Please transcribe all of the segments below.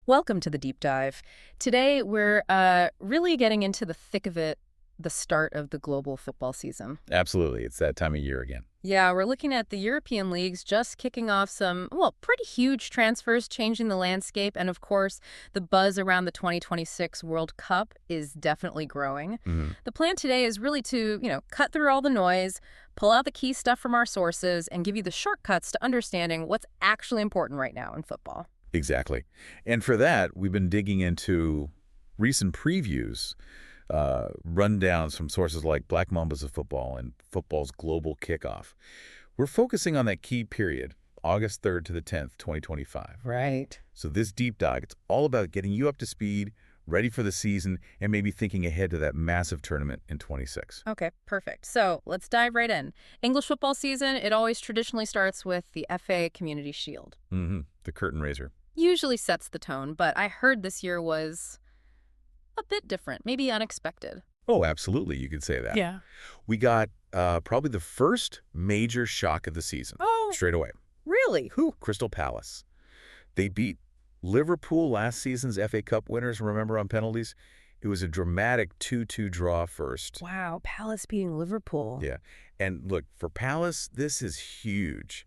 Welcome to the deep dive. Today, we're really getting into the thick of it, the start of the global football season. Absolutely. It's that time of year again. Yeah, we're looking at the European leagues just kicking off some, well, pretty huge transfers, changing the landscape. And of course, the buzz around the 2026 World Cup is definitely growing. The plan today is really to, cut through all the noise, pull out the key stuff from our sources, and give you the shortcuts to understanding what's actually important right now in football. Exactly. And for that, we've been digging into recent previews, rundowns from sources like Black Mambas of Football and football's global kickoff. We're focusing on that key period, August 3rd to the 10th, 2025. Right. So this deep dive, it's all about getting you up to speed, ready for the season, and maybe thinking ahead to that massive tournament in 26. Okay, perfect. So let's dive right in. English football season, it always traditionally starts with the FA Community Shield. The curtain raiser. Usually sets the tone, but I heard this year was a bit different, maybe unexpected. Oh, absolutely. You could say that. Yeah. We got probably the first major shock of the season. Oh, straight away. really? Who? Crystal Palace. They beat Liverpool, last season's FA Cup winners, remember, on penalties. It was a dramatic 2-2 draw first. Wow, Palace beating Liverpool. Yeah. And look, for Palace, this is huge.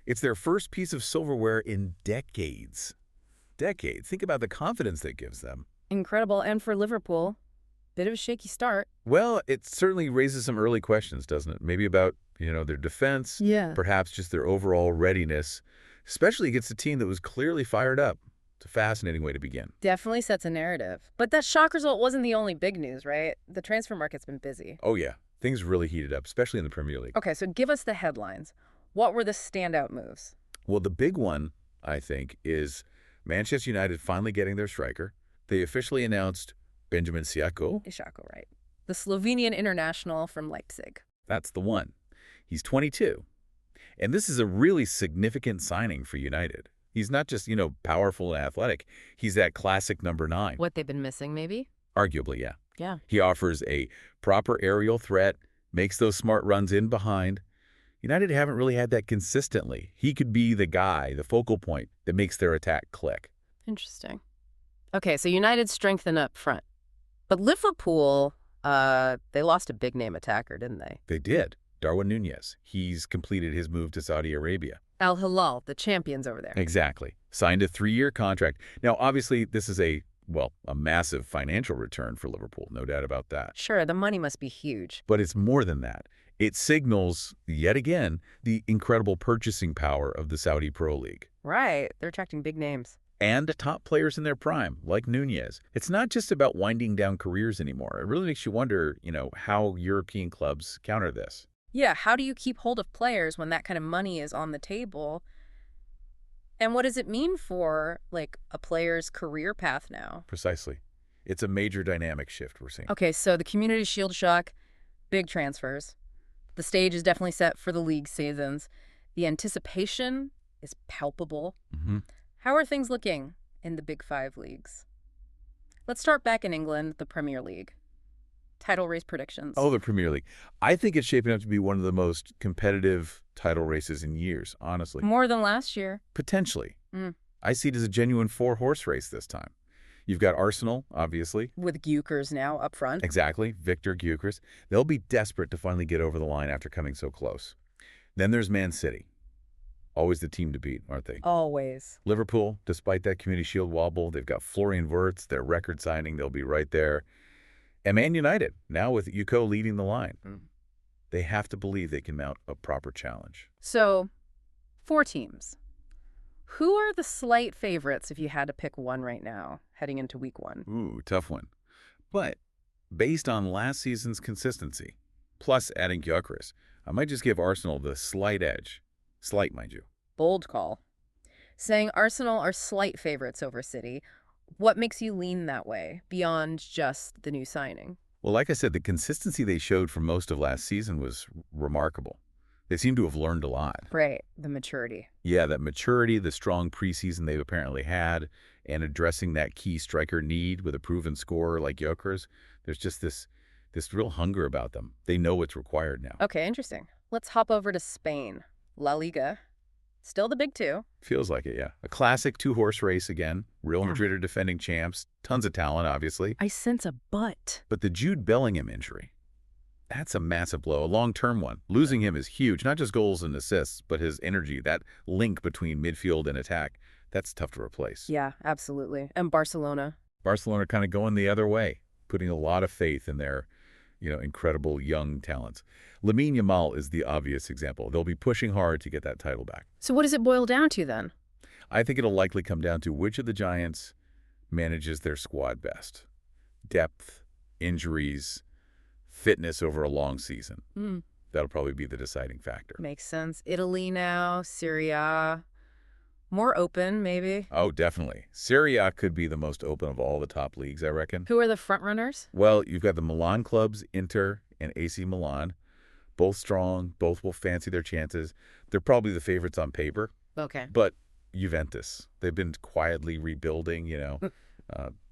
It's their first piece of silverware in decades. Decades. Think about the confidence that gives them. Incredible. And for Liverpool, bit of a shaky start. Well, it certainly raises some early questions, doesn't it? Maybe about, their defense. Yeah. Perhaps just their overall readiness, especially against a team that was clearly fired up. It's a fascinating way to begin. Definitely sets a narrative. But that shock result wasn't the only big news, right? The transfer market's been busy. Oh, yeah. Things really heated up, especially in the Premier League. Okay, so give us the headlines. What were the standout moves? Well, the big one, I think, is Manchester United finally getting their striker. They officially announced Benjamin Šeško. Šeško, right. The Slovenian international from Leipzig. That's the one. He's 22. And this is a really significant signing for United. He's not just, powerful and athletic. He's that classic number 9. What they've been missing, maybe? Arguably, yeah. Yeah. He offers a proper aerial threat, makes those smart runs in behind. United haven't really had that consistently. He could be the guy, the focal point that makes their attack click. Interesting. Okay, so United strengthened up front. But Liverpool, they lost a big-name attacker, didn't they? They did. Darwin Núñez. He's completed his move to Saudi Arabia. Al Hilal, the champions over there. Exactly. Signed a 3-year contract. Now, obviously, this is a massive financial return for Liverpool, no doubt about that. Sure, the money must be huge. But it's more than that. It signals, yet again, the incredible purchasing power of the Saudi Pro League. Right, they're attracting big names. And top players in their prime, like Núñez. It's not just about winding down careers anymore. It really makes you wonder, how European clubs counter this. Yeah, how do you keep hold of players when that kind of money is on the table? And what does it mean for, a player's career path now? Precisely. It's a major dynamic shift we're seeing. Okay, so the Community Shield shock, big transfers. The stage is definitely set for the league seasons. The anticipation is palpable. How are things looking in the Big Five leagues? Let's start back in England, the Premier League. Title race predictions. Oh, the Premier League. I think it's shaping up to be one of the most competitive title races in years, honestly. More than last year. Potentially. I see it as a genuine 4-horse race this time. You've got Arsenal, obviously. With Gyökeres now up front. Exactly. Victor Gyökeres. They'll be desperate to finally get over the line after coming so close. Then there's Man City. Always the team to beat, aren't they? Always. Liverpool, despite that Community Shield wobble, they've got Florian Wirtz, their record signing. They'll be right there. And Man United, now with Yuko leading the line. They have to believe they can mount a proper challenge. So, 4 teams. Who are the slight favorites if you had to pick one right now, heading into week 1? Ooh, tough one. But based on last season's consistency, plus adding Gyökeres, I might just give Arsenal the slight edge. Slight, mind you. Bold call. Saying Arsenal are slight favorites over City. What makes you lean that way, beyond just the new signing? Well, like I said, the consistency they showed for most of last season was remarkable. They seem to have learned a lot. Right, the maturity. Yeah, that maturity, the strong preseason they've apparently had, and addressing that key striker need with a proven scorer like Gyökeres. There's just this real hunger about them. They know what's required now. Okay, interesting. Let's hop over to Spain. La Liga. Still the big two. Feels like it, yeah. A classic two-horse race again. Real Yeah. Madrid are defending champs. Tons of talent, obviously. I sense a but. But the Jude Bellingham injury, that's a massive blow, a long-term one. Losing him is huge, not just goals and assists, but his energy, that link between midfield and attack. That's tough to replace. Yeah, absolutely. And Barcelona. Barcelona kind of going the other way, putting a lot of faith in their, incredible young talents. Lamine Yamal is the obvious example. They'll be pushing hard to get that title back. So what does it boil down to then? I think it'll likely come down to which of the Giants manages their squad best. Depth, injuries, fitness over a long season. That'll probably be the deciding factor. Makes sense. Italy now, Syria. More open, maybe. Oh, definitely. Serie A could be the most open of all the top leagues, I reckon. Who are the front runners? Well, you've got the Milan clubs, Inter and AC Milan. Both strong, both will fancy their chances. They're probably the favorites on paper. Okay. But Juventus, they've been quietly rebuilding,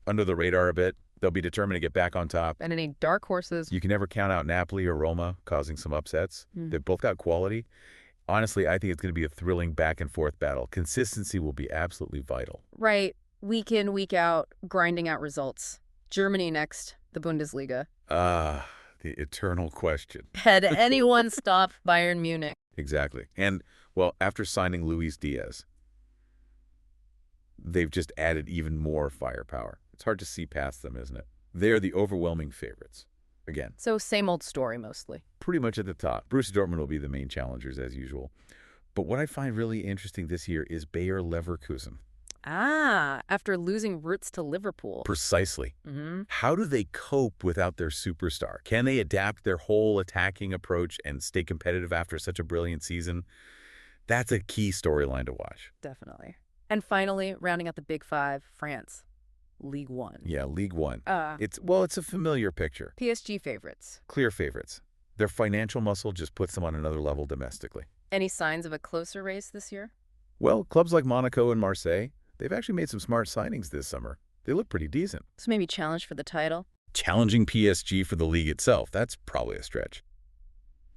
under the radar a bit. They'll be determined to get back on top. And any dark horses? You can never count out Napoli or Roma causing some upsets. They've both got quality. Honestly, I think it's going to be a thrilling back-and-forth battle. Consistency will be absolutely vital. Right. Week in, week out, grinding out results. Germany next, the Bundesliga. The eternal question. Had anyone stop Bayern Munich? Exactly. And, well, after signing Luis Diaz, they've just added even more firepower. It's hard to see past them, isn't it? They're the overwhelming favorites. Again, So same old story mostly. pretty much at the top. Borussia Dortmund will be the main challengers as usual. But what I find really interesting this year is Bayer Leverkusen. After losing roots to Liverpool. Precisely. How do they cope without their superstar? Can they adapt their whole attacking approach and stay competitive after such a brilliant season? That's a key storyline to watch. Definitely. And finally, rounding out the big five, France. League One. Yeah, League One. It's It's a familiar picture. PSG favorites. Clear favorites. Their financial muscle just puts them on another level domestically. Any signs of a closer race this year? Well, clubs like Monaco and Marseille, they've actually made some smart signings this summer. They look pretty decent. So maybe challenge for the title? Challenging PSG for the league itself, that's probably a stretch.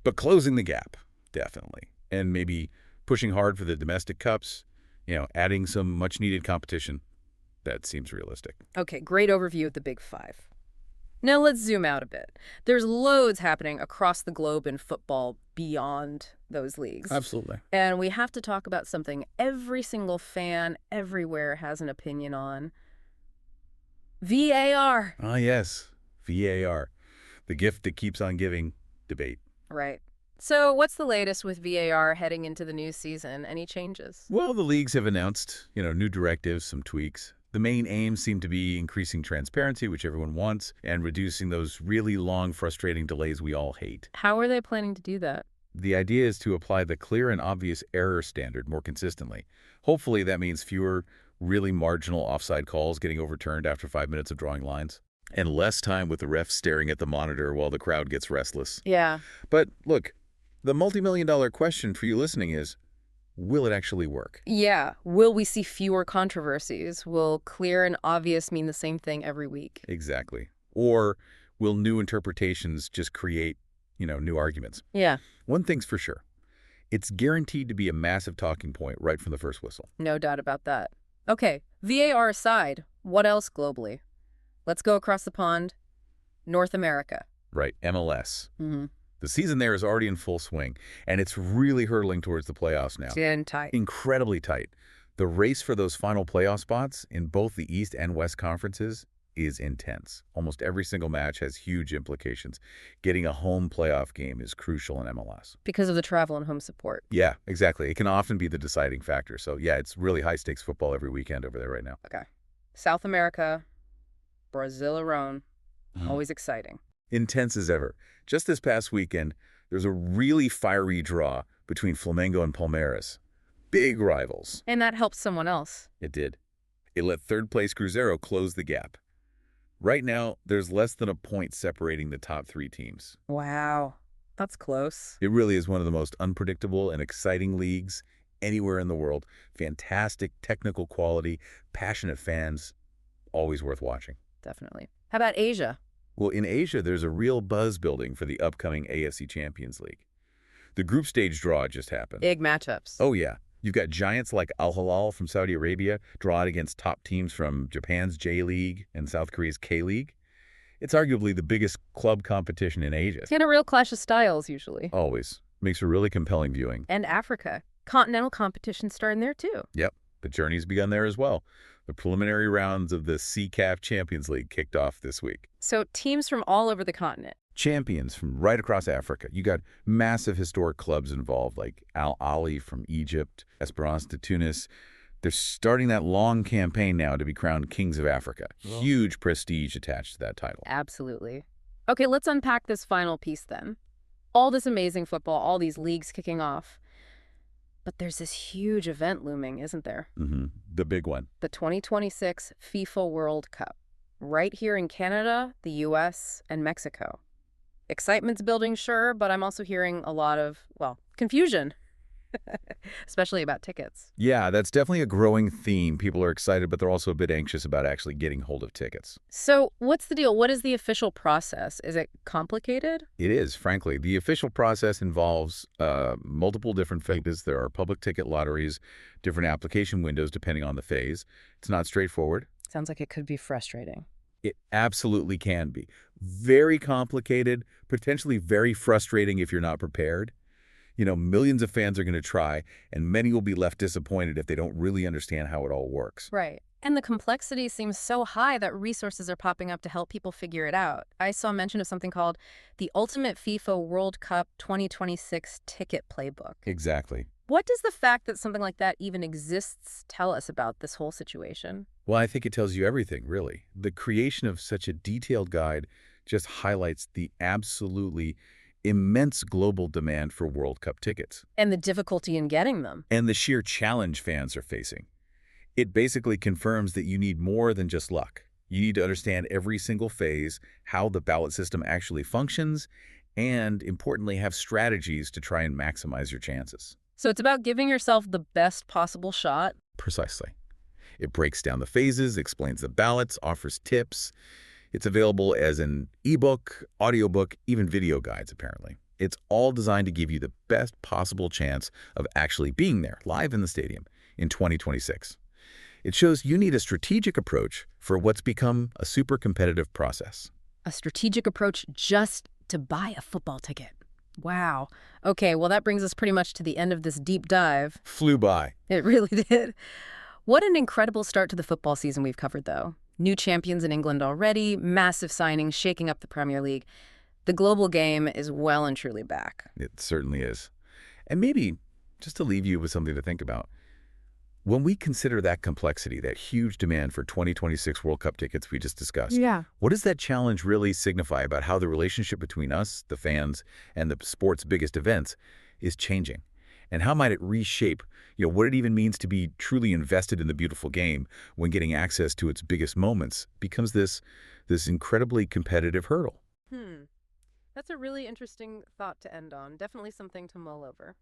But closing the gap, definitely. And maybe pushing hard for the domestic cups, adding some much-needed competition. That seems realistic. Okay, great overview of the big five. Now let's zoom out a bit. There's loads happening across the globe in football beyond those leagues. Absolutely. And we have to talk about something every single fan everywhere has an opinion on. VAR. Ah, yes. VAR. The gift that keeps on giving debate. Right. So what's the latest with VAR heading into the new season? Any changes? Well, the leagues have announced, new directives, some tweaks. The main aim seemed to be increasing transparency, which everyone wants, and reducing those really long, frustrating delays we all hate. How are they planning to do that? The idea is to apply the clear and obvious error standard more consistently. Hopefully that means fewer really marginal offside calls getting overturned after 5 minutes of drawing lines, and less time with the ref staring at the monitor while the crowd gets restless. Yeah. But look, the multi-million-dollar question for you listening is, will it actually work? Yeah. Will we see fewer controversies? Will clear and obvious mean the same thing every week? Exactly. Or will new interpretations just create, new arguments? Yeah. One thing's for sure. It's guaranteed to be a massive talking point right from the first whistle. No doubt about that. Okay, VAR aside, what else globally? Let's go across the pond. North America. Right, MLS. Mm-hmm. The season there is already in full swing, and it's really hurtling towards the playoffs now. It's getting tight. Incredibly tight. The race for those final playoff spots in both the East and West conferences is intense. Almost every single match has huge implications. Getting a home playoff game is crucial in MLS. Because of the travel and home support. Yeah, exactly. It can often be the deciding factor. So, yeah, it's really high-stakes football every weekend over there right now. Okay. South America, Brazil-a-rone, always exciting. Intense as ever. Just this past weekend, there's a really fiery draw between Flamengo and Palmeiras. Big rivals. And that helps someone else. It did. It let third-place Cruzeiro close the gap. Right now, there's less than a point separating the top three teams. Wow. That's close. It really is one of the most unpredictable and exciting leagues anywhere in the world. Fantastic technical quality, passionate fans, always worth watching. Definitely. How about Asia? Well, in Asia, there's a real buzz building for the upcoming AFC Champions League. The group stage draw just happened. Big matchups. Oh, yeah. You've got giants like Al Hilal from Saudi Arabia draw out against top teams from Japan's J-League and South Korea's K-League. It's arguably the biggest club competition in Asia. And a real clash of styles, usually. Always. Makes for really compelling viewing. And Africa. Continental competition starting there, too. Yep. The journey's begun there as well. The preliminary rounds of the CCAF Champions League kicked off this week. So teams from all over the continent. Champions from right across Africa. You got massive historic clubs involved, like Al Ahly from Egypt, Esperance de Tunis. They're starting that long campaign now to be crowned Kings of Africa. Well, huge prestige attached to that title. Absolutely. Okay, let's unpack this final piece then. All this amazing football, all these leagues kicking off. But there's this huge event looming, isn't there? The big one. The 2026 FIFA World Cup. Right here in Canada, the U.S., and Mexico. Excitement's building, sure, but I'm also hearing a lot of, well, confusion. Especially about tickets. Yeah, that's definitely a growing theme. People are excited, but they're also a bit anxious about actually getting hold of tickets. So what's the deal? What is the official process? Is it complicated? It is, frankly. The official process involves multiple different phases. There are public ticket lotteries, different application windows depending on the phase. It's not straightforward. Sounds like it could be frustrating. It absolutely can be. Very complicated, potentially very frustrating if you're not prepared. You know, millions of fans are going to try, and many will be left disappointed if they don't really understand how it all works. Right. And the complexity seems so high that resources are popping up to help people figure it out. I saw mention of something called the Ultimate FIFA World Cup 2026 Ticket Playbook. Exactly. What does the fact that something like that even exists tell us about this whole situation? Well, I think it tells you everything, really. The creation of such a detailed guide just highlights the absolutely immense global demand for World Cup tickets. And the difficulty in getting them. And the sheer challenge fans are facing. It basically confirms that you need more than just luck. You need to understand every single phase, how the ballot system actually functions, and, importantly, have strategies to try and maximize your chances. So it's about giving yourself the best possible shot? Precisely. It breaks down the phases, explains the ballots, offers tips. It's available as an eBook, audiobook, even video guides, apparently. It's all designed to give you the best possible chance of actually being there, live in the stadium, in 2026. It shows you need a strategic approach for what's become a super competitive process. A strategic approach just to buy a football ticket. Wow. Okay, well, that brings us pretty much to the end of this deep dive. Flew by. It really did. What an incredible start to the football season we've covered, though. New champions in England already, massive signings shaking up the Premier League. The global game is well and truly back. It certainly is. And maybe, just to leave you with something to think about, when we consider that complexity, that huge demand for 2026 World Cup tickets we just discussed, what does that challenge really signify about how the relationship between us, the fans, and the sport's biggest events is changing? And how might it reshape, what it even means to be truly invested in the beautiful game when getting access to its biggest moments becomes this incredibly competitive hurdle? That's a really interesting thought to end on. Definitely something to mull over.